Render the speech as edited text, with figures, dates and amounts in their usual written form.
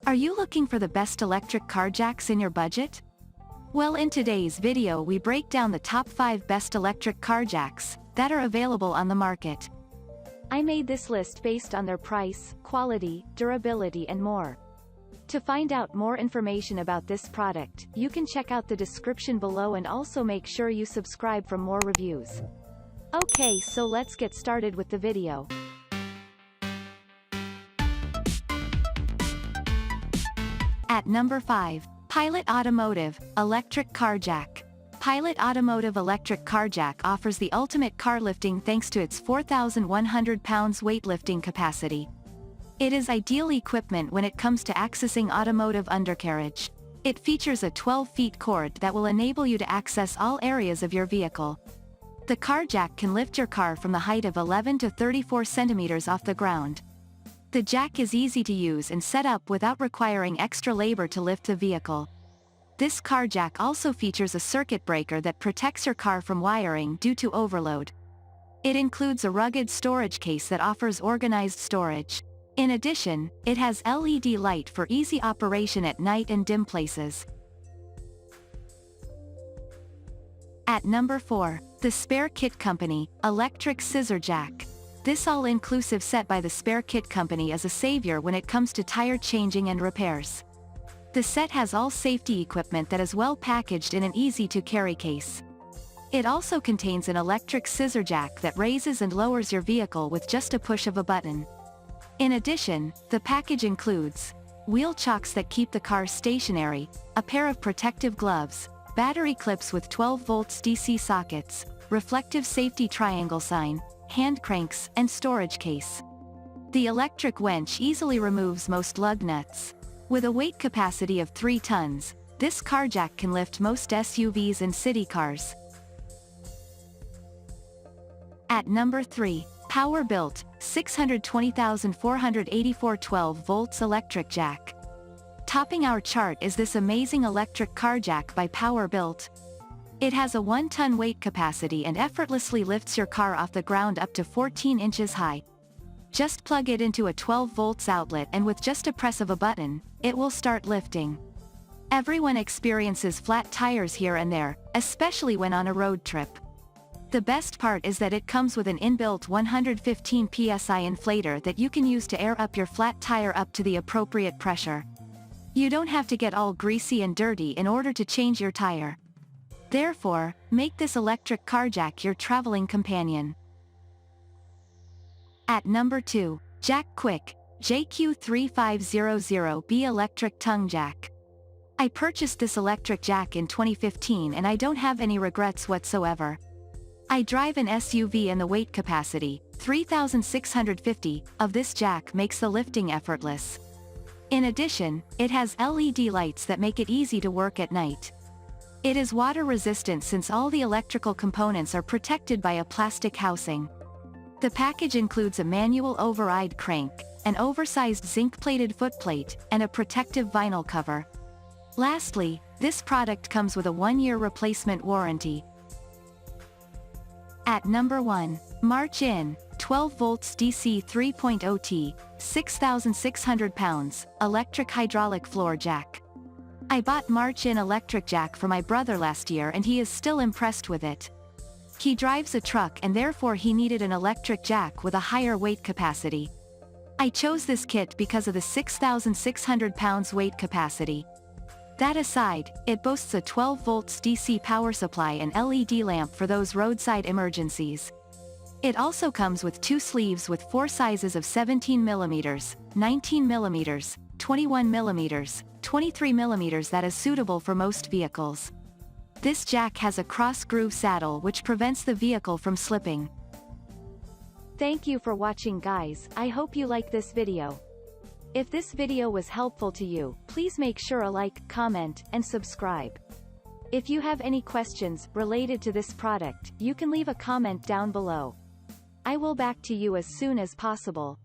Are you looking for the best electric car jacks in your budget? Well, in today's video we break down the top 5 best electric car jacks that are available on the market. I made this list based on their price, quality, durability and more. To find out more information about this product, you can check out the description below and also make sure you subscribe for more reviews. Okay, so let's get started with the video. At number 5, Pilot Automotive, Electric Car Jack. Pilot Automotive Electric Car Jack offers the ultimate car lifting thanks to its 4,100 pounds weightlifting capacity. It is ideal equipment when it comes to accessing automotive undercarriage. It features a 12-foot cord that will enable you to access all areas of your vehicle. The car jack can lift your car from the height of 11 to 34 centimeters off the ground. The jack is easy to use and set up without requiring extra labor to lift the vehicle. This car jack also features a circuit breaker that protects your car from wiring due to overload. It includes a rugged storage case that offers organized storage. In addition, it has LED light for easy operation at night and dim places. At number 4, the Spare Kit Company, Electric Scissor Jack. This all-inclusive set by the Spare Kit Company is a savior when it comes to tire changing and repairs. The set has all safety equipment that is well packaged in an easy-to-carry case. It also contains an electric scissor jack that raises and lowers your vehicle with just a push of a button. In addition, the package includes wheel chocks that keep the car stationary, a pair of protective gloves, battery clips with 12 volts DC sockets, reflective safety triangle sign, hand cranks, and storage case. The electric winch easily removes most lug nuts. With a weight capacity of 3 tons, this car jack can lift most SUVs and city cars. At number 3, Powerbuilt, 620,484 12 volts electric jack. Topping our chart is this amazing electric car jack by Powerbuilt. It has a 1-ton weight capacity and effortlessly lifts your car off the ground up to 14 inches high. Just plug it into a 12 volts outlet and with just a press of a button, it will start lifting. Everyone experiences flat tires here and there, especially when on a road trip. The best part is that it comes with an inbuilt 115 psi inflator that you can use to air up your flat tire up to the appropriate pressure. You don't have to get all greasy and dirty in order to change your tire. Therefore, make this electric car jack your traveling companion. At number 2, Jack Quick, JQ3500B Electric Tongue Jack. I purchased this electric jack in 2015 and I don't have any regrets whatsoever. I drive an SUV and the weight capacity, 3,650, of this jack makes the lifting effortless. In addition, it has LED lights that make it easy to work at night. It is water resistant since all the electrical components are protected by a plastic housing. The package includes a manual override crank, an oversized zinc-plated footplate, and a protective vinyl cover. Lastly, this product comes with a 1-year replacement warranty. At number 1, MarchInn, 12 volts DC 3.0 T, 6,600 pounds, electric hydraulic floor jack. I bought MarchInn electric jack for my brother last year and he is still impressed with it. He drives a truck and therefore he needed an electric jack with a higher weight capacity. I chose this kit because of the 6,600 pounds weight capacity. That aside, it boasts a 12 volts DC power supply and LED lamp for those roadside emergencies. It also comes with 2 sleeves with 4 sizes of 17 mm, 19 mm, 21 mm, 23 mm that is suitable for most vehicles. This jack has a cross-groove saddle which prevents the vehicle from slipping. Thank you for watching guys, I hope you like this video. If this video was helpful to you, please make sure a like, comment, and subscribe. If you have any questions related to this product, you can leave a comment down below. I will back to you as soon as possible.